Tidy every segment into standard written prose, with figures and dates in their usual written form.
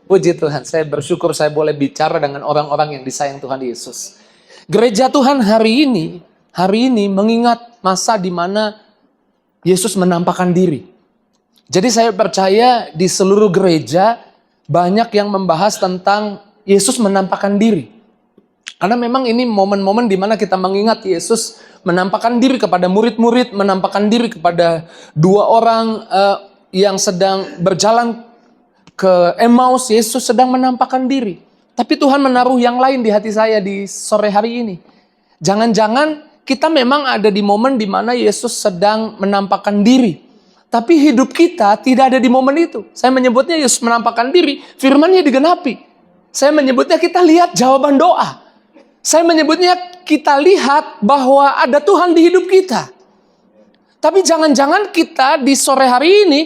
Puji Tuhan, saya bersyukur saya boleh bicara dengan orang-orang yang disayang Tuhan Yesus. Gereja Tuhan hari ini mengingat masa di mana Yesus menampakkan diri. Jadi saya percaya di seluruh gereja banyak yang membahas tentang Yesus menampakkan diri. Karena memang ini momen-momen di mana kita mengingat Yesus menampakkan diri kepada murid-murid, menampakkan diri kepada dua orang yang sedang berjalan ke Emmaus. Yesus sedang menampakkan diri. Tapi Tuhan menaruh yang lain di hati saya di sore hari ini. Jangan-jangan kita memang ada di momen di mana Yesus sedang menampakkan diri. Tapi hidup kita tidak ada di momen itu. Saya menyebutnya Yesus menampakkan diri, firman-Nya digenapi. Saya menyebutnya kita lihat jawaban doa. Saya menyebutnya kita lihat bahwa ada Tuhan di hidup kita. Tapi jangan-jangan kita di sore hari ini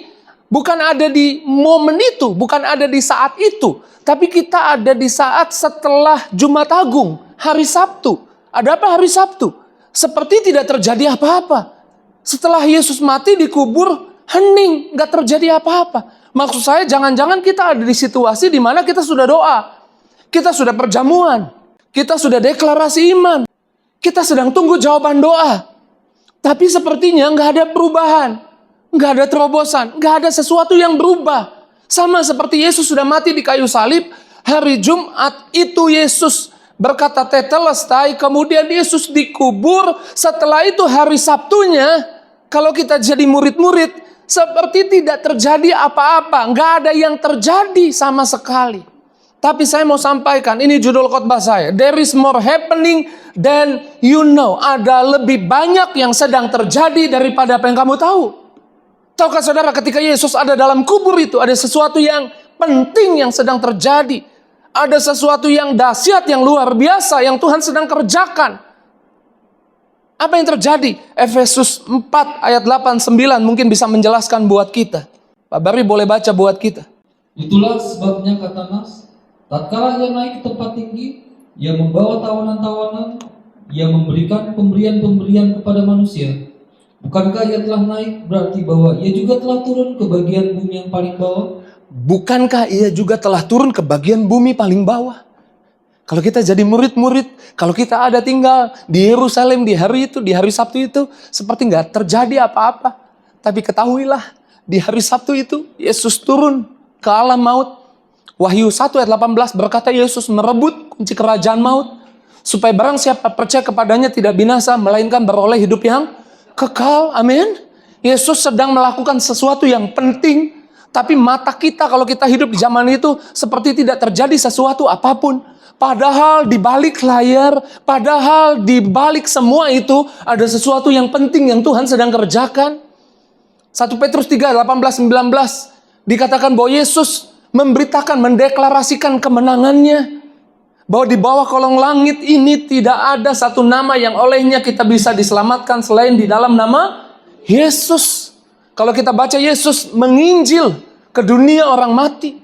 bukan ada di momen itu, bukan ada di saat itu. Tapi kita ada di saat setelah Jumat Agung, hari Sabtu. Ada apa hari Sabtu? Seperti tidak terjadi apa-apa. Setelah Yesus mati dikubur, hening, gak terjadi apa-apa. Maksud saya jangan-jangan kita ada di situasi di mana kita sudah doa. Kita sudah perjamuan. Kita sudah deklarasi iman. Kita sedang tunggu jawaban doa. Tapi sepertinya gak ada perubahan. Gak ada terobosan. Gak ada sesuatu yang berubah. Sama seperti Yesus sudah mati di kayu salib. Hari Jumat itu Yesus berkata tetelestai. Kemudian Yesus dikubur. Setelah itu hari Sabtunya, kalau kita jadi murid-murid, seperti tidak terjadi apa-apa. Gak ada yang terjadi sama sekali. Tapi saya mau sampaikan, ini judul khotbah saya. There is more happening than you know. Ada lebih banyak yang sedang terjadi daripada apa yang kamu tahu. Tahukah saudara, ketika Yesus ada dalam kubur itu, ada sesuatu yang penting yang sedang terjadi. Ada sesuatu yang dahsyat, yang luar biasa, yang Tuhan sedang kerjakan. Apa yang terjadi? Efesus 4 ayat 8-9 mungkin bisa menjelaskan buat kita. Pak Bari boleh baca buat kita. Itulah sebabnya kata Nas, tatkala ia naik ke tempat tinggi, ia membawa tawanan-tawanan, ia memberikan pemberian-pemberian kepada manusia. Bukankah ia telah naik berarti bahwa ia juga telah turun ke bagian bumi yang paling bawah? Bukankah ia juga telah turun ke bagian bumi paling bawah? Kalau kita jadi murid-murid, kalau kita ada tinggal di Yerusalem di hari itu, di hari Sabtu itu, seperti nggak terjadi apa-apa. Tapi ketahuilah, di hari Sabtu itu, Yesus turun ke alam maut. Wahyu 1 ayat 18 berkata Yesus merebut kunci kerajaan maut. Supaya barang siapa percaya kepadanya tidak binasa, melainkan beroleh hidup yang kekal. Amin. Yesus sedang melakukan sesuatu yang penting. Tapi mata kita kalau kita hidup di zaman itu, seperti tidak terjadi sesuatu apapun. Padahal di balik layar, padahal di balik semua itu ada sesuatu yang penting yang Tuhan sedang kerjakan. 1 Petrus 3, 18-19 dikatakan bahwa Yesus memberitakan, mendeklarasikan kemenangannya. Bahwa di bawah kolong langit ini tidak ada satu nama yang olehnya kita bisa diselamatkan selain di dalam nama Yesus. Kalau kita baca Yesus menginjil ke dunia orang mati.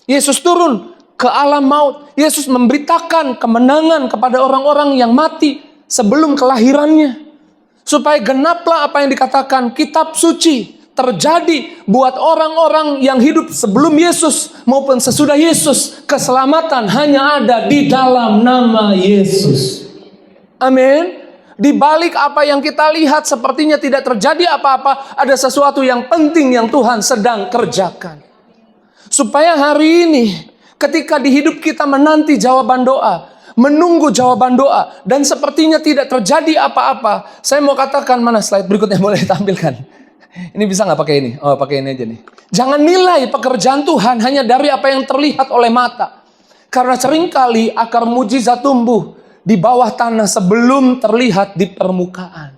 Yesus turun ke alam maut. Yesus memberitakan kemenangan kepada orang-orang yang mati sebelum kelahirannya. Supaya genaplah apa yang dikatakan kitab suci terjadi buat orang-orang yang hidup sebelum Yesus maupun sesudah Yesus. Keselamatan hanya ada di dalam nama Yesus. Amin. Di balik apa yang kita lihat sepertinya tidak terjadi apa-apa, ada sesuatu yang penting yang Tuhan sedang kerjakan. Supaya hari ini ketika di hidup kita menanti jawaban doa, menunggu jawaban doa, dan sepertinya tidak terjadi apa-apa. Saya mau katakan, mana slide berikutnya boleh ditampilkan? Ini bisa nggak pakai ini? Oh, pakai ini aja nih. Jangan nilai pekerjaan Tuhan hanya dari apa yang terlihat oleh mata. Karena seringkali akar mujizat tumbuh di bawah tanah sebelum terlihat di permukaan.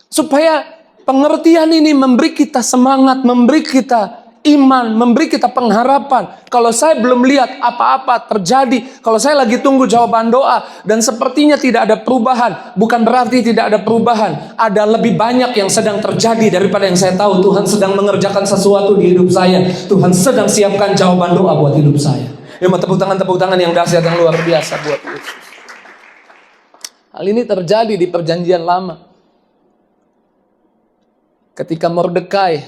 Supaya pengertian ini memberi kita semangat, memberi kita iman, memberi kita pengharapan. Kalau saya belum lihat apa-apa terjadi, kalau saya lagi tunggu jawaban doa dan sepertinya tidak ada perubahan, bukan berarti tidak ada perubahan. Ada lebih banyak yang sedang terjadi daripada yang saya tahu. Tuhan sedang mengerjakan sesuatu di hidup saya. Tuhan sedang siapkan jawaban doa buat hidup saya. Ya, tepuk tangan yang dahsyat, yang luar biasa buat Yesus. Hal ini terjadi di perjanjian lama. Ketika Mordekai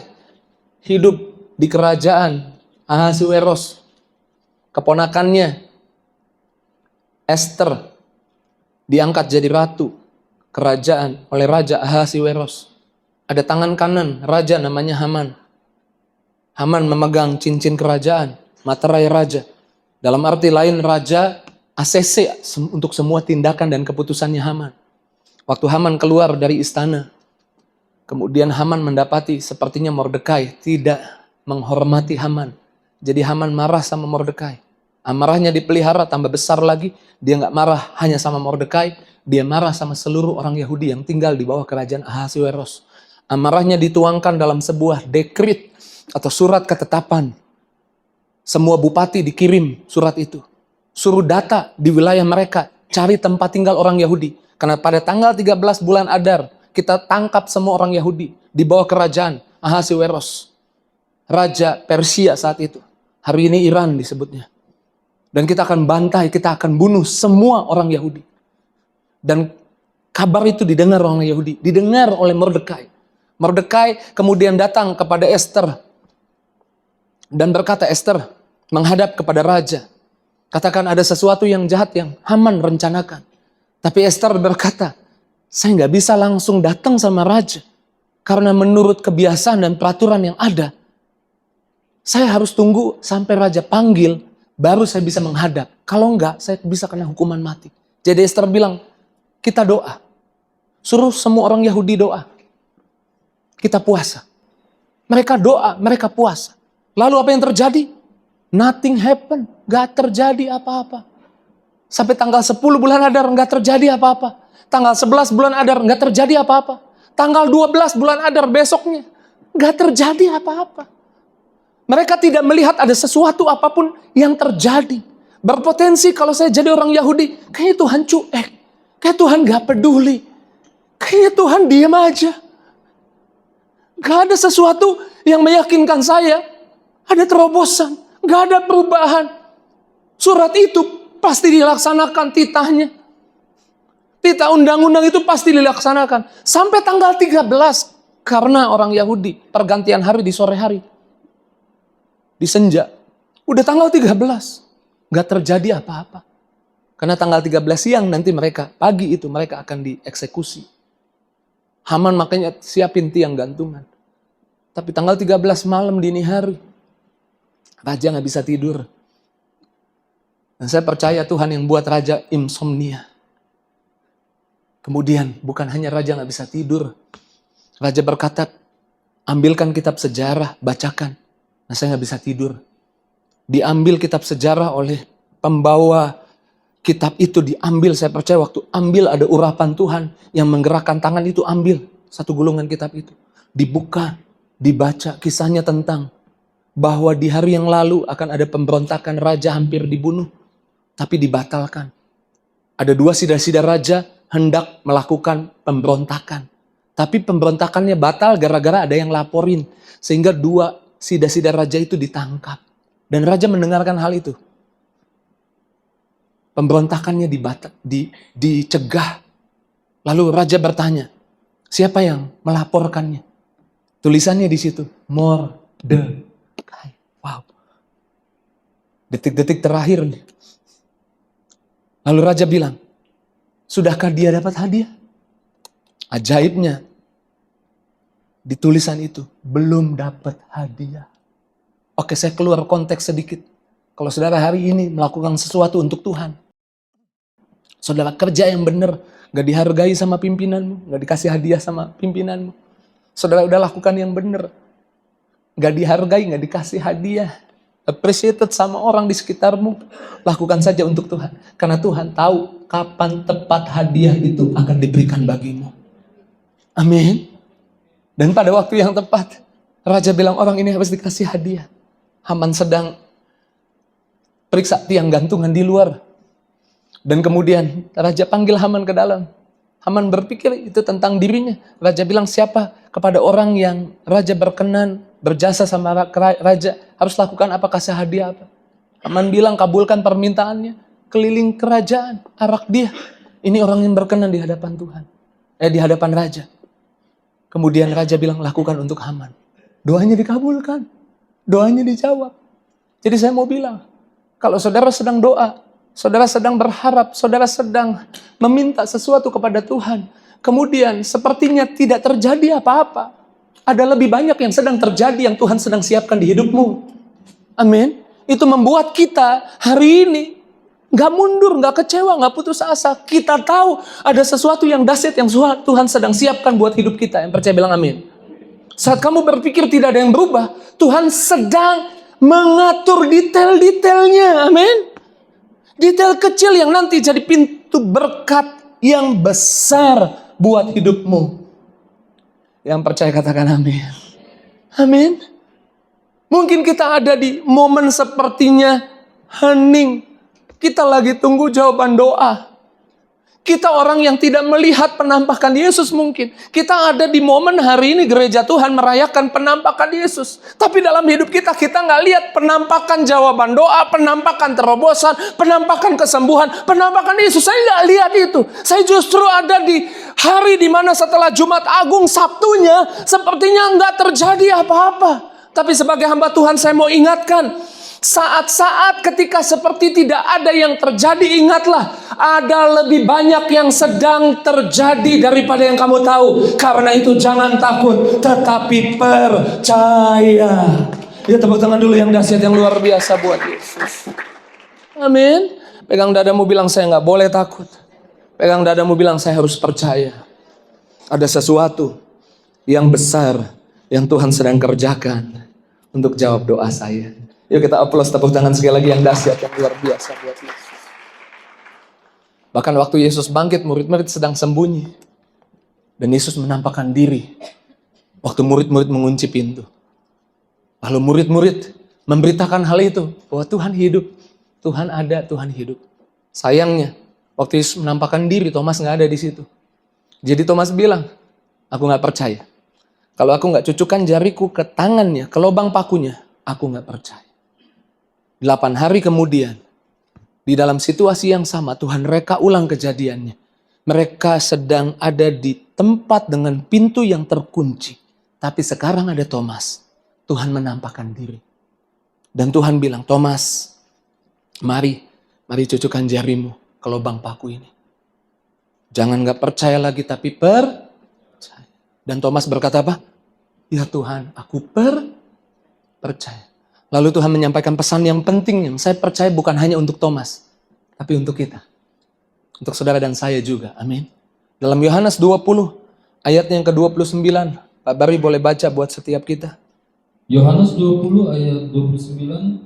hidup di kerajaan Ahasuerus, keponakannya Esther, diangkat jadi ratu kerajaan oleh Raja Ahasuerus. Ada tangan kanan raja namanya Haman. Haman memegang cincin kerajaan, materai raja. Dalam arti lain raja ACC untuk semua tindakan dan keputusannya Haman. Waktu Haman keluar dari istana, kemudian Haman mendapati sepertinya Mordekai tidak menghormati Haman. Jadi Haman marah sama Mordekai. Amarahnya dipelihara tambah besar lagi. Dia nggak marah hanya sama Mordekai, dia marah sama seluruh orang Yahudi yang tinggal di bawah kerajaan Ahasuerus. Amarahnya dituangkan dalam sebuah dekret atau surat ketetapan. Semua bupati dikirim surat itu. Suruh data di wilayah mereka, cari tempat tinggal orang Yahudi. Karena pada tanggal 13 bulan Adar, kita tangkap semua orang Yahudi di bawah kerajaan Ahasuerus, Raja Persia saat itu. Hari ini Iran disebutnya. Dan kita akan bantai, kita akan bunuh semua orang Yahudi. Dan kabar itu didengar orang Yahudi, didengar oleh Mordekai. Mordekai kemudian datang kepada Esther dan berkata, Esther, menghadap kepada raja. Katakan ada sesuatu yang jahat yang Haman rencanakan. Tapi Esther berkata, saya nggak bisa langsung datang sama raja. Karena menurut kebiasaan dan peraturan yang ada, saya harus tunggu sampai raja panggil, baru saya bisa menghadap. Kalau enggak, saya bisa kena hukuman mati. Jadi Esther bilang, kita doa. Suruh semua orang Yahudi doa. Kita puasa. Mereka doa, mereka puasa. Lalu apa yang terjadi? Nothing happen. Gak terjadi apa-apa. Sampai tanggal 10 bulan Adar gak terjadi apa-apa. Tanggal 11 bulan Adar gak terjadi apa-apa. Tanggal 12 bulan Adar besoknya gak terjadi apa-apa. Mereka tidak melihat ada sesuatu apapun yang terjadi. Berpotensi kalau saya jadi orang Yahudi, kayaknya Tuhan cuek. Kayak Tuhan gak peduli. Kayaknya Tuhan diam aja. Gak ada sesuatu yang meyakinkan saya. Ada terobosan. Gak ada perubahan. Surat itu pasti dilaksanakan titahnya. Titah undang-undang itu pasti dilaksanakan. Sampai tanggal 13. Karena orang Yahudi pergantian hari di sore hari. Di senja. Udah tanggal 13. Gak terjadi apa-apa. Karena tanggal 13 siang nanti mereka, pagi itu mereka akan dieksekusi. Haman makanya siapin tiang gantungan. Tapi tanggal 13 malam dini hari, raja gak bisa tidur. Dan saya percaya Tuhan yang buat raja insomnia. Kemudian bukan hanya raja gak bisa tidur. Raja berkata, ambilkan kitab sejarah, bacakan. Nah saya gak bisa tidur. Diambil kitab sejarah oleh pembawa kitab itu, diambil. Saya percaya waktu ambil ada urapan Tuhan yang menggerakkan tangan itu, ambil satu gulungan kitab itu. Dibuka, dibaca kisahnya tentang bahwa di hari yang lalu akan ada pemberontakan, raja hampir dibunuh, tapi dibatalkan. Ada dua sida-sida raja hendak melakukan pemberontakan, tapi pemberontakannya batal gara-gara ada yang laporin, sehingga dua sida-sida raja itu ditangkap. Dan raja mendengarkan hal itu. Pemberontakannya dicegah. Lalu raja bertanya, siapa yang melaporkannya? Tulisannya di situ, Mordekai. Wow. Detik-detik terakhir nih. Lalu raja bilang, sudahkah dia dapat hadiah? Ajaibnya, di tulisan itu, belum dapat hadiah. Oke, saya keluar konteks sedikit. Kalau saudara hari ini melakukan sesuatu untuk Tuhan, saudara kerja yang benar, gak dihargai sama pimpinanmu, gak dikasih hadiah sama pimpinanmu. Saudara udah lakukan yang benar, gak dihargai, gak dikasih hadiah, appreciated sama orang di sekitarmu, lakukan saja untuk Tuhan. Karena Tuhan tahu kapan tepat hadiah itu akan diberikan bagimu. Amin. Dan pada waktu yang tepat, raja bilang orang ini harus dikasih hadiah. Haman sedang periksa tiang gantungan di luar. Dan kemudian raja panggil Haman ke dalam. Haman berpikir itu tentang dirinya. Raja bilang siapa kepada orang yang raja berkenan, berjasa sama raja, harus lakukan apa, kasih hadiah apa. Haman bilang kabulkan permintaannya. Keliling kerajaan, arak dia. Ini orang yang berkenan di hadapan Tuhan. Di hadapan raja. Kemudian raja bilang lakukan untuk Haman. Doanya dikabulkan. Doanya dijawab. Jadi saya mau bilang, kalau saudara sedang doa, saudara sedang berharap, saudara sedang meminta sesuatu kepada Tuhan, kemudian sepertinya tidak terjadi apa-apa, ada lebih banyak yang sedang terjadi yang Tuhan sedang siapkan di hidupmu. Amin. Itu membuat kita hari ini gak mundur, gak kecewa, gak putus asa. Kita tahu ada sesuatu yang dahsyat yang Tuhan sedang siapkan buat hidup kita. Yang percaya bilang amin. Saat kamu berpikir tidak ada yang berubah, Tuhan sedang mengatur detail-detailnya. Amin. Detail kecil yang nanti jadi pintu berkat yang besar buat hidupmu. Yang percaya katakan amin. Amin. Mungkin kita ada di momen sepertinya hening. Kita lagi tunggu jawaban doa. Kita orang yang tidak melihat penampakan Yesus mungkin. Kita ada di momen hari ini gereja Tuhan merayakan penampakan Yesus. Tapi dalam hidup kita nggak lihat penampakan jawaban doa, penampakan terobosan, penampakan kesembuhan, penampakan Yesus. Saya nggak lihat itu. Saya justru ada di hari di mana setelah Jumat Agung Sabtunya sepertinya nggak terjadi apa-apa. Tapi sebagai hamba Tuhan saya mau ingatkan, saat-saat ketika seperti tidak ada yang terjadi, ingatlah, ada lebih banyak yang sedang terjadi daripada yang kamu tahu. Karena itu jangan takut, tetapi percaya. Ya, tepuk tangan dulu yang dahsyat, yang luar biasa buat Yesus. Amin. Pegang dadamu bilang saya nggak boleh takut. Pegang dadamu bilang saya harus percaya. Ada sesuatu yang besar yang Tuhan sedang kerjakan untuk jawab doa saya. Yuk kita aplaus, tepuk tangan sekali lagi yang dahsyat, yang luar biasa buat Yesus. Bahkan waktu Yesus bangkit, murid-murid sedang sembunyi. Dan Yesus menampakkan diri. Waktu murid-murid mengunci pintu. Lalu murid-murid memberitakan hal itu. Bahwa Tuhan hidup. Tuhan ada, Tuhan hidup. Sayangnya, waktu Yesus menampakkan diri, Thomas gak ada di situ. Jadi Thomas bilang, aku gak percaya. Kalau aku gak cucukkan jariku ke tangannya, ke lubang pakunya, aku gak percaya. 8 hari kemudian, di dalam situasi yang sama, Tuhan reka ulang kejadiannya. Mereka sedang ada di tempat dengan pintu yang terkunci. Tapi sekarang ada Thomas. Tuhan menampakkan diri. Dan Tuhan bilang, Thomas, mari cucukkan jarimu ke lubang paku ini. Jangan gak percaya lagi, tapi percaya. Dan Thomas berkata apa? Ya Tuhan, aku percaya. Lalu Tuhan menyampaikan pesan yang penting yang saya percaya bukan hanya untuk Thomas, tapi untuk kita. Untuk saudara dan saya juga. Amin. Dalam Yohanes 20, ayat yang ke-29. Pak Bari boleh baca buat setiap kita. Yohanes 20 ayat 29.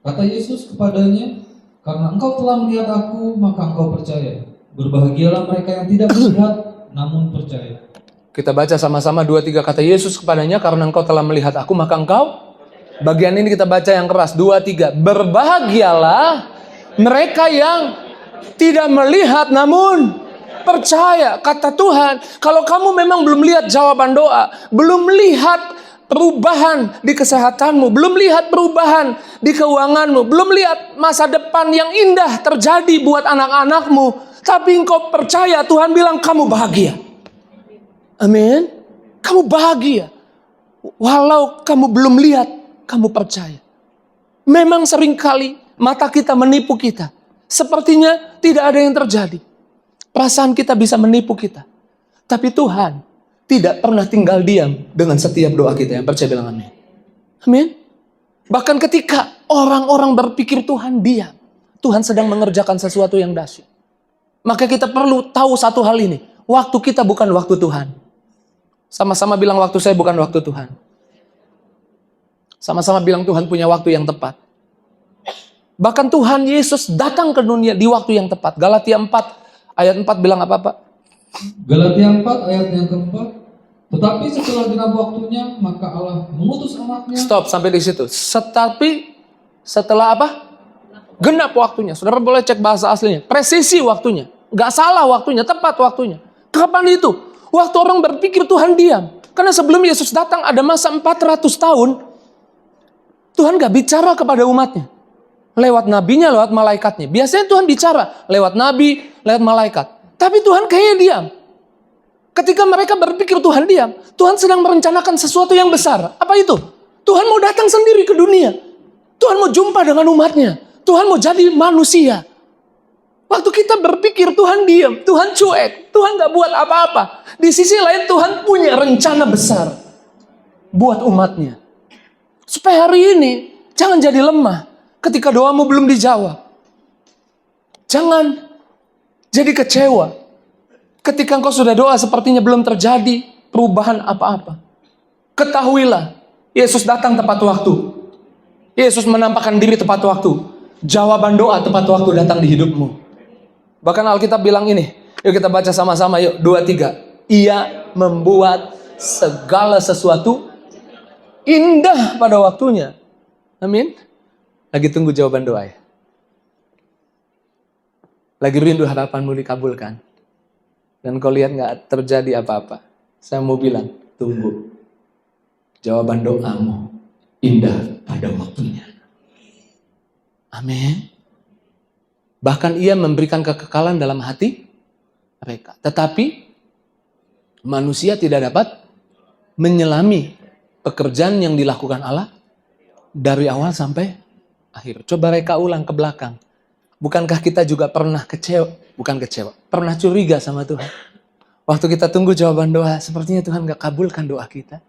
Kata Yesus kepadanya, karena engkau telah melihat aku, maka engkau percaya. Berbahagialah mereka yang tidak melihat, namun percaya. Kita baca sama-sama 2-3 kata Yesus kepadanya, karena engkau telah melihat aku, maka engkau. Bagian ini kita baca yang keras, 2-3. Berbahagialah mereka yang tidak melihat namun percaya. Kata Tuhan, kalau kamu memang belum lihat jawaban doa, belum lihat perubahan di kesehatanmu, belum lihat perubahan di keuanganmu, belum lihat masa depan yang indah terjadi buat anak-anakmu, tapi engkau percaya, Tuhan bilang kamu bahagia. Amin. Kamu bahagia. Walau kamu belum lihat, kamu percaya. Memang seringkali mata kita menipu kita. Sepertinya tidak ada yang terjadi. Perasaan kita bisa menipu kita. Tapi Tuhan tidak pernah tinggal diam dengan setiap doa kita. Yang percaya bilang amin. Amin. Bahkan ketika orang-orang berpikir Tuhan diam, Tuhan sedang mengerjakan sesuatu yang dahsyat. Maka kita perlu tahu satu hal ini. Waktu kita bukan waktu Tuhan. Sama-sama bilang waktu saya bukan waktu Tuhan. Sama-sama bilang Tuhan punya waktu yang tepat. Bahkan Tuhan Yesus datang ke dunia di waktu yang tepat. Galatia 4 ayat 4 bilang apa Pak? Galatia 4 ayat yang keempat. Tetapi setelah genap waktunya, maka Allah mengutus anaknya. Stop sampai di situ. Tetapi setelah apa? Genap waktunya. Saudara boleh cek bahasa aslinya. Presisi waktunya. Gak salah waktunya, tepat waktunya. Kapan itu? Waktu orang berpikir Tuhan diam. Karena sebelum Yesus datang ada masa 400 tahun. Tuhan gak bicara kepada umatnya. Lewat nabinya, lewat malaikatnya. Biasanya Tuhan bicara lewat nabi, lewat malaikat. Tapi Tuhan kayaknya diam. Ketika mereka berpikir Tuhan diam, Tuhan sedang merencanakan sesuatu yang besar. Apa itu? Tuhan mau datang sendiri ke dunia. Tuhan mau jumpa dengan umatnya. Tuhan mau jadi manusia. Waktu kita berpikir Tuhan diam, Tuhan cuek, Tuhan gak buat apa-apa. Di sisi lain Tuhan punya rencana besar buat umatnya. Supaya hari ini jangan jadi lemah ketika doamu belum dijawab. Jangan jadi kecewa ketika engkau sudah doa sepertinya belum terjadi perubahan apa-apa. Ketahuilah, Yesus datang tepat waktu. Yesus menampakkan diri tepat waktu. Jawaban doa tepat waktu datang di hidupmu. Bahkan Alkitab bilang ini, yuk kita baca sama-sama yuk, 2-3. Ia membuat segala sesuatu indah pada waktunya. Amin. Lagi tunggu jawaban doa ya. Lagi rindu harapanmu dikabulkan. Dan kau lihat gak terjadi apa-apa. Saya mau bilang, tunggu. Jawaban doamu indah pada waktunya. Amin. Bahkan ia memberikan kekekalan dalam hati mereka. Tetapi manusia tidak dapat menyelami pekerjaan yang dilakukan Allah dari awal sampai akhir. Coba reka ulang ke belakang. Bukankah kita juga pernah pernah curiga sama Tuhan? Waktu kita tunggu jawaban doa, sepertinya Tuhan gak kabulkan doa kita.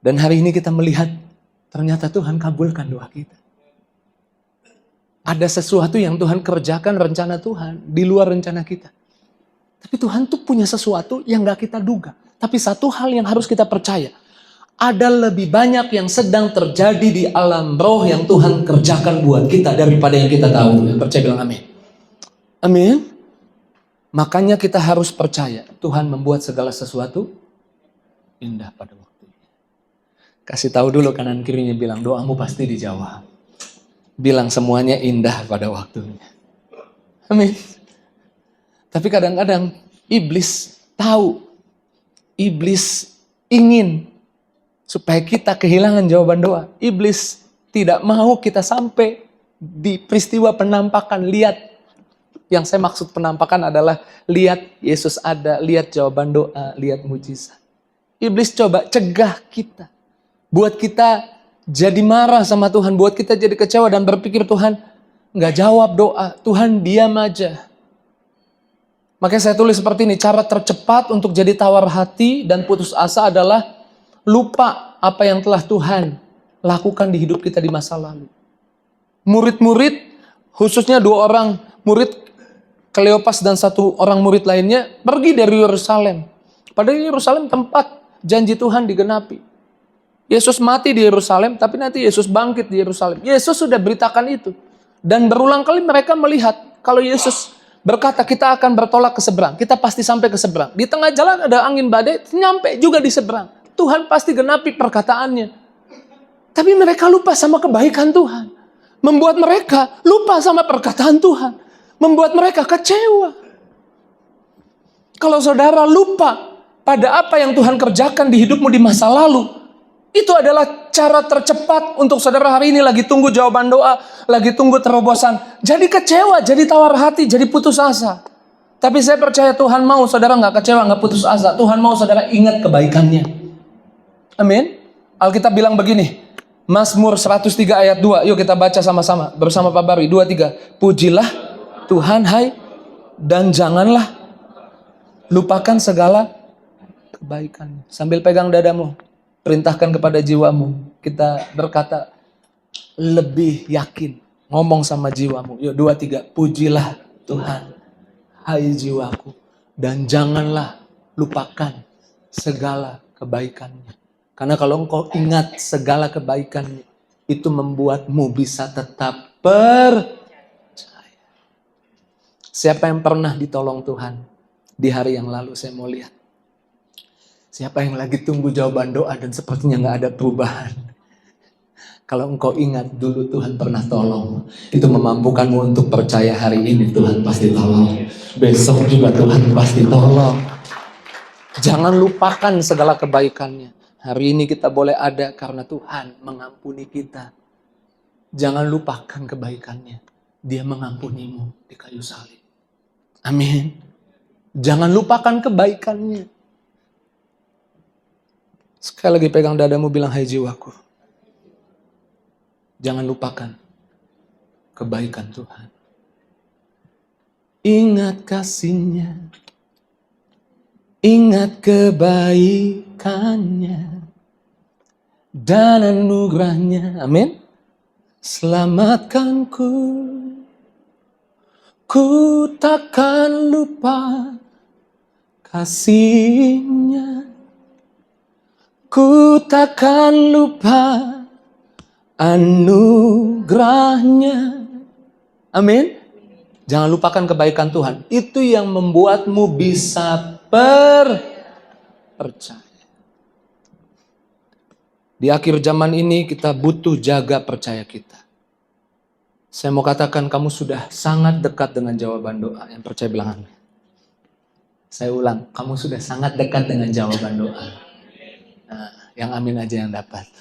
Dan hari ini kita melihat, ternyata Tuhan kabulkan doa kita. Ada sesuatu yang Tuhan kerjakan, rencana Tuhan di luar rencana kita. Tapi Tuhan tuh punya sesuatu yang gak kita duga. Tapi satu hal yang harus kita percaya. Ada lebih banyak yang sedang terjadi di alam roh yang Tuhan kerjakan buat kita daripada yang kita tahu. Yang percaya bilang amin. Amin. Makanya kita harus percaya Tuhan membuat segala sesuatu indah pada waktunya. Kasih tahu dulu kanan kirinya, bilang doamu pasti dijawab. Bilang semuanya indah pada waktunya. Amin. Tapi kadang-kadang iblis tahu. Iblis ingin supaya kita kehilangan jawaban doa. Iblis tidak mau kita sampai di peristiwa penampakan. Lihat, yang saya maksud penampakan adalah lihat Yesus ada, lihat jawaban doa, lihat mujizat. Iblis coba cegah kita. Buat kita jadi marah sama Tuhan, buat kita jadi kecewa dan berpikir Tuhan nggak jawab doa, Tuhan diam aja. Makanya saya tulis seperti ini, cara tercepat untuk jadi tawar hati dan putus asa adalah lupa apa yang telah Tuhan lakukan di hidup kita di masa lalu. Murid-murid, khususnya 2 orang murid, Kleopas dan 1 orang murid lainnya, pergi dari Yerusalem. Padahal Yerusalem tempat janji Tuhan digenapi. Yesus mati di Yerusalem, tapi nanti Yesus bangkit di Yerusalem. Yesus sudah beritakan itu. Dan berulang kali mereka melihat, kalau Yesus berkata kita akan bertolak ke seberang, kita pasti sampai ke seberang. Di tengah jalan ada angin badai, nyampe juga di seberang. Tuhan pasti genapi perkataannya. Tapi mereka lupa sama kebaikan Tuhan. Membuat mereka lupa sama perkataan Tuhan. Membuat mereka kecewa. Kalau saudara lupa pada apa yang Tuhan kerjakan di hidupmu di masa lalu, itu adalah cara tercepat untuk saudara hari ini lagi tunggu jawaban doa, lagi tunggu terobosan. Jadi kecewa, jadi tawar hati, jadi putus asa. Tapi saya percaya Tuhan mau saudara gak kecewa, gak putus asa. Tuhan mau saudara ingat kebaikannya. Amin. Alkitab bilang begini, Mazmur 103 ayat 2. Yuk kita baca sama-sama bersama Pak Bari. 2-3. Pujilah Tuhan hai, dan janganlah lupakan segala kebaikannya. Sambil pegang dadamu, perintahkan kepada jiwamu. Kita berkata lebih yakin. Ngomong sama jiwamu. Yuk 2-3. Pujilah Tuhan, hai jiwaku. Dan janganlah lupakan segala kebaikannya. Karena kalau engkau ingat segala kebaikannya, itu membuatmu bisa tetap percaya. Siapa yang pernah ditolong Tuhan di hari yang lalu, saya mau lihat. Siapa yang lagi tunggu jawaban doa dan sepertinya gak ada perubahan. Kalau engkau ingat dulu Tuhan pernah tolong, itu memampukanmu untuk percaya hari ini Tuhan pasti tolong. Besok juga Tuhan pasti tolong. Jangan lupakan segala kebaikannya. Hari ini kita boleh ada karena Tuhan mengampuni kita. Jangan lupakan kebaikannya. Dia mengampunimu di kayu salib. Amin. Jangan lupakan kebaikannya. Sekali lagi pegang dadamu, bilang hai jiwaku. Jangan lupakan kebaikan Tuhan. Ingat kasih-Nya, ingat kebaikannya dan anugerahnya. Amin. Selamatkanku, ku takkan lupa kasih-Nya, ku takkan lupa anugerahnya. Amin. Jangan lupakan kebaikan Tuhan. Itu yang membuatmu bisa percaya. Di akhir zaman ini kita butuh jaga percaya kita. Saya mau katakan kamu sudah sangat dekat dengan jawaban doa. Yang percaya bilang amin. Saya ulang, kamu sudah sangat dekat dengan jawaban doa. Nah, yang amin aja yang dapat.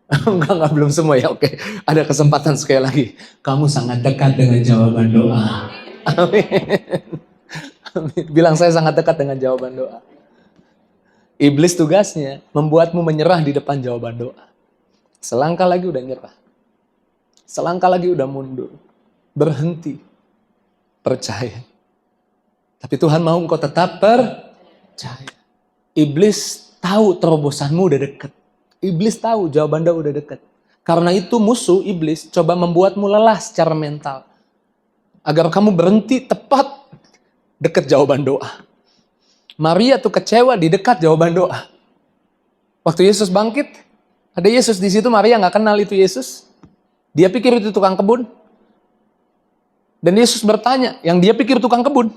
Enggak, belum semua ya, oke. Ada kesempatan sekali lagi. Kamu sangat dekat dengan jawaban doa. Amin. Amin. Bilang saya sangat dekat dengan jawaban doa. Iblis tugasnya membuatmu menyerah di depan jawaban doa. Selangkah lagi udah nyerah. Selangkah lagi udah mundur. Berhenti. Percaya. Tapi Tuhan mau engkau tetap percaya. Iblis tahu terobosanmu udah dekat. Iblis tahu jawaban doa udah dekat. Karena itu musuh iblis coba membuatmu lelah secara mental. Agar kamu berhenti tepat dekat jawaban doa. Maria tuh kecewa di dekat jawaban doa. Waktu Yesus bangkit, ada Yesus di situ, Maria nggak kenal itu Yesus. Dia pikir itu tukang kebun. Dan Yesus bertanya, yang dia pikir tukang kebun,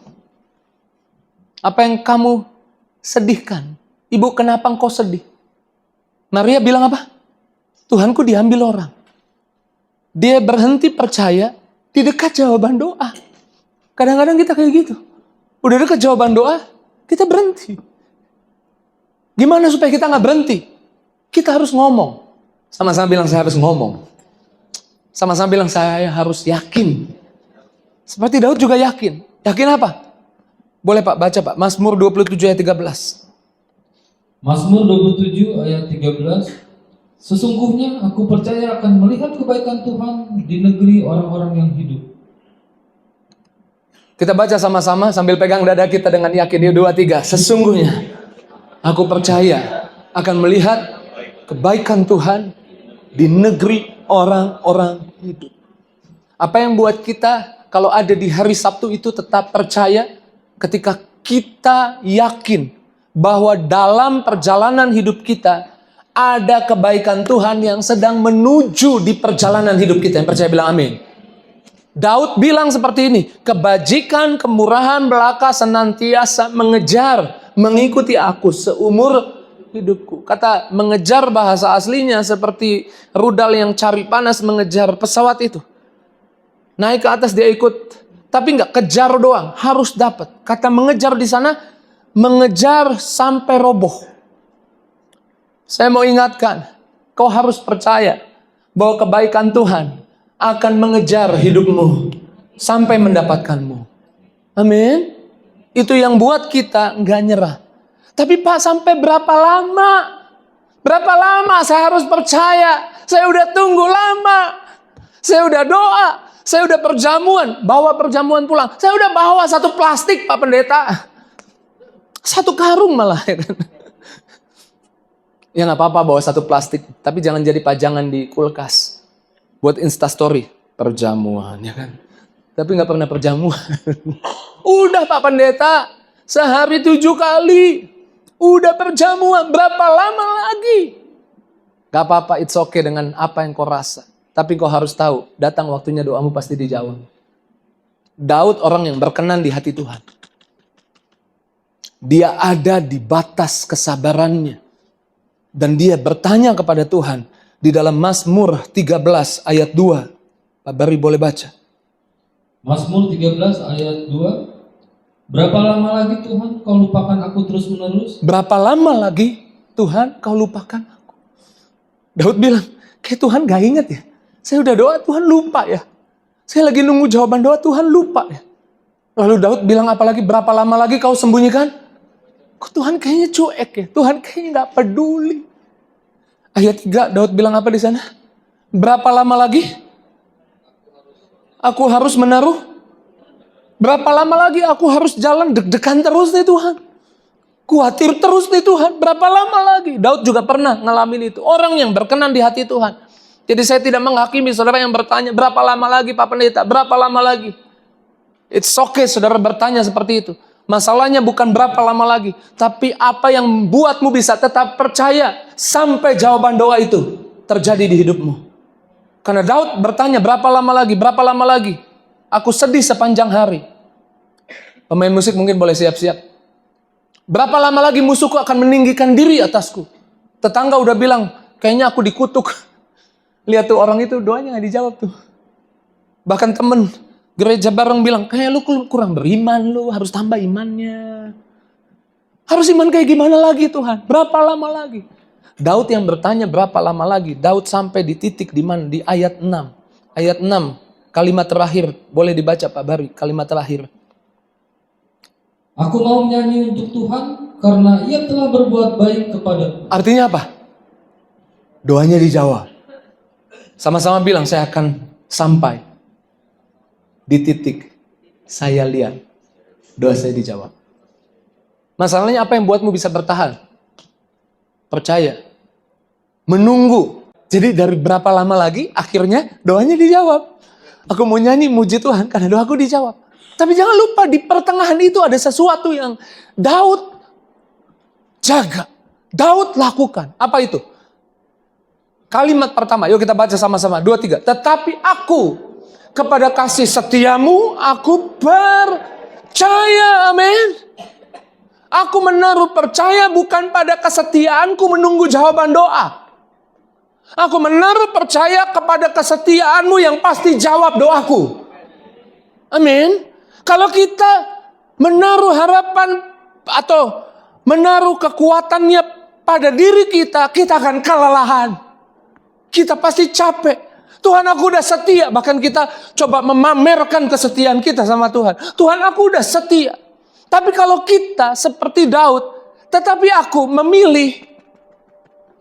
apa yang kamu sedihkan? Ibu, kenapa engkau sedih? Maria bilang apa? Tuhanku diambil orang. Dia berhenti percaya di dekat jawaban doa. Kadang-kadang kita kayak gitu. Udah dekat jawaban doa, kita berhenti. Gimana supaya kita nggak berhenti? Kita harus ngomong. Sama-sama bilang saya harus ngomong. Sama-sama bilang saya harus yakin. Seperti Daud juga yakin. Yakin apa? Boleh Pak, baca Pak. Mazmur 27 ayat 13. Mazmur 27 ayat 13. Sesungguhnya aku percaya akan melihat kebaikan Tuhan di negeri orang-orang yang hidup. Kita baca sama-sama sambil pegang dada kita dengan yakin. 2, 3. Sesungguhnya aku percaya akan melihat kebaikan Tuhan di negeri orang-orang hidup. Apa yang buat kita kalau ada di hari Sabtu itu tetap percaya? Ketika kita yakin bahwa dalam perjalanan hidup kita ada kebaikan Tuhan yang sedang menuju di perjalanan hidup kita. Yang percaya bilang amin. Daud bilang seperti ini, kebajikan, kemurahan belaka senantiasa mengejar, mengikuti aku seumur hidupku. Kata mengejar bahasa aslinya seperti rudal yang cari panas mengejar pesawat itu. Naik ke atas dia ikut, tapi nggak kejar doang, harus dapat. Kata mengejar di sana, mengejar sampai roboh. Saya mau ingatkan, kau harus percaya bahwa kebaikan Tuhan akan mengejar hidupmu sampai mendapatkanmu. Amin. Itu yang buat kita nggak nyerah. Tapi Pak, sampai berapa lama? Berapa lama saya harus percaya? Saya udah tunggu lama. Saya udah doa. Saya udah perjamuan. Bawa perjamuan pulang. Saya udah bawa 1 plastik Pak Pendeta. 1 karung malah. Ya kan? Ya nggak apa-apa bawa 1 plastik. Tapi jangan jadi pajangan di kulkas. Buat Instastory. Perjamuan, ya kan? Tapi nggak pernah perjamuan. Udah Pak Pendeta. Sehari 7 kali. Udah perjamuan. Berapa lama lagi? Gak apa-apa, it's okay dengan apa yang kau rasa. Tapi kau harus tahu, datang waktunya doamu pasti dijawab. Daud orang yang berkenan di hati Tuhan. Dia ada di batas kesabarannya. Dan dia bertanya kepada Tuhan. Di dalam Mazmur 13 ayat 2. Pak Bari boleh baca. Mazmur 13 ayat 2. Berapa lama lagi Tuhan kau lupakan aku terus menerus? Berapa lama lagi Tuhan kau lupakan aku? Daud bilang, kayak Tuhan gak ingat ya. Saya udah doa Tuhan lupa ya. Saya lagi nunggu jawaban doa Tuhan lupa ya. Lalu Daud bilang apalagi berapa lama lagi kau sembunyikan? Kok Tuhan kayaknya cuek ya. Tuhan kayaknya gak peduli. Ayat 3 Daud bilang apa di sana? Berapa lama lagi aku harus menaruh? Berapa lama lagi aku harus jalan deg-degan terus nih Tuhan? Khawatir terus nih Tuhan. Berapa lama lagi? Daud juga pernah ngalamin itu. Orang yang berkenan di hati Tuhan. Jadi saya tidak menghakimi saudara yang bertanya, berapa lama lagi Pak Pendeta? Berapa lama lagi? It's okay saudara bertanya seperti itu. Masalahnya bukan berapa lama lagi, tapi apa yang membuatmu bisa tetap percaya sampai jawaban doa itu terjadi di hidupmu. Karena Daud bertanya, berapa lama lagi? Berapa lama lagi? Aku sedih sepanjang hari. Pemain musik mungkin boleh siap-siap. Berapa lama lagi musuhku akan meninggikan diri atasku? Tetangga udah bilang, kayaknya aku dikutuk. Lihat tuh orang itu doanya gak dijawab tuh. Bahkan temen gereja bareng bilang, kayak lu kurang beriman, lu harus tambah imannya. Harus iman kayak gimana lagi Tuhan? Berapa lama lagi? Daud yang bertanya berapa lama lagi? Daud sampai di titik di mana? Di ayat 6. Ayat 6, kalimat terakhir. Boleh dibaca Pak Bari, kalimat terakhir. Aku mau menyanyi untuk Tuhan karena Ia telah berbuat baik kepadaku. Artinya apa? Doanya dijawab. Sama-sama bilang, saya akan sampai di titik saya lihat doa saya dijawab. Masalahnya apa yang buatmu bisa bertahan? Percaya. Menunggu. Jadi dari berapa lama lagi akhirnya doanya dijawab. Aku mau nyanyi muji Tuhan karena doaku dijawab. Tapi jangan lupa di pertengahan itu ada sesuatu yang Daud jaga. Daud lakukan. Apa itu? Kalimat pertama, yuk kita baca sama-sama. 2, 3. Tetapi aku kepada kasih setiamu, aku percaya. Amin. Aku menaruh percaya bukan pada kesetiaanku menunggu jawaban doa. Aku menaruh percaya kepada kesetiaanmu yang pasti jawab doaku. Amin. Kalau kita menaruh harapan atau menaruh kekuatannya pada diri kita, kita akan kelelahan. Kita pasti capek. Tuhan aku udah setia. Bahkan kita coba memamerkan kesetiaan kita sama Tuhan. Tuhan aku udah setia. Tapi kalau kita seperti Daud, tetapi aku memilih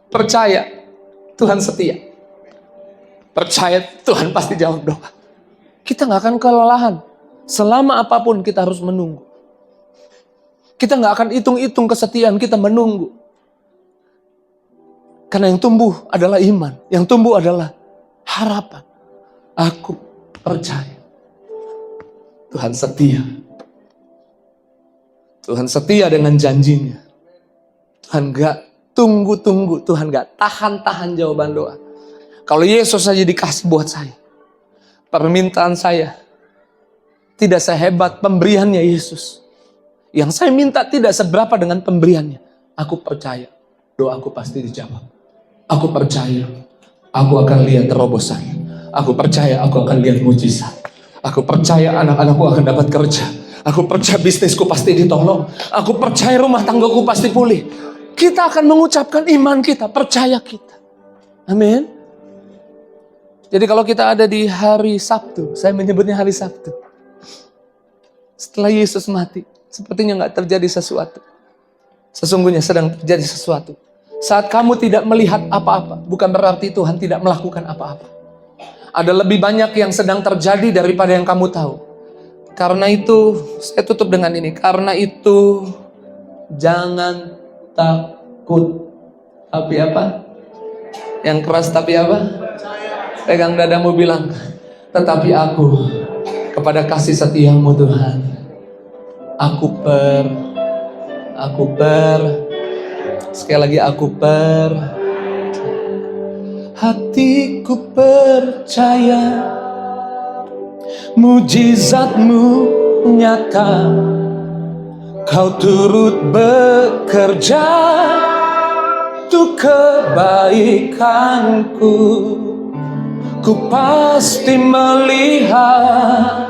percaya Tuhan setia. Percaya Tuhan pasti jawab doa. Kita gak akan kelelahan. Selama apapun kita harus menunggu. Kita gak akan hitung-hitung kesetiaan kita menunggu. Karena yang tumbuh adalah iman. Yang tumbuh adalah harapan. Aku percaya. Tuhan setia. Tuhan setia dengan janjinya. Tuhan gak tunggu-tunggu. Tuhan gak tahan-tahan jawaban doa. Kalau Yesus saja dikasih buat saya. Permintaan saya tidak sehebat pemberiannya Yesus. Yang saya minta tidak seberapa dengan pemberiannya. Aku percaya doaku pasti dijawab. Aku percaya aku akan lihat terobosan. Aku percaya aku akan lihat mujizat. Aku percaya anak-anakku akan dapat kerja. Aku percaya bisnisku pasti ditolong. Aku percaya rumah tanggaku pasti pulih. Kita akan mengucapkan iman kita, percaya kita. Amin. Jadi kalau kita ada di hari Sabtu, saya menyebutnya hari Sabtu. Setelah Yesus mati, sepertinya gak terjadi sesuatu. Sesungguhnya sedang terjadi sesuatu. Saat kamu tidak melihat apa-apa, bukan berarti Tuhan tidak melakukan apa-apa. Ada lebih banyak yang sedang terjadi daripada yang kamu tahu. Karena itu, saya tutup dengan ini. Karena itu, jangan takut. Tapi apa? Yang keras tapi apa? Pegang dadamu bilang, tetapi aku kepada kasih setiamu Tuhan. Sekali lagi hatiku percaya mujizatmu nyata. Kau turut bekerja untuk kebaikanku. Ku pasti melihat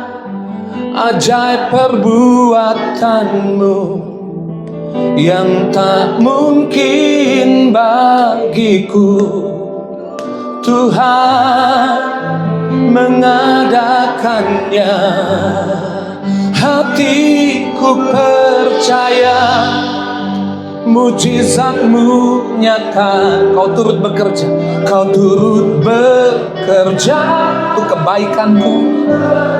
ajaib perbuatanmu yang tak mungkin bagiku. Tuhan mengadakannya. Hatiku percaya mujizat-Mu nyata. Kau turut bekerja, Kau turut bekerja untuk kebaikanku.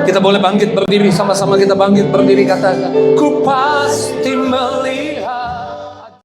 Kita boleh bangkit berdiri, sama-sama kita bangkit berdiri, katakan, ku pasti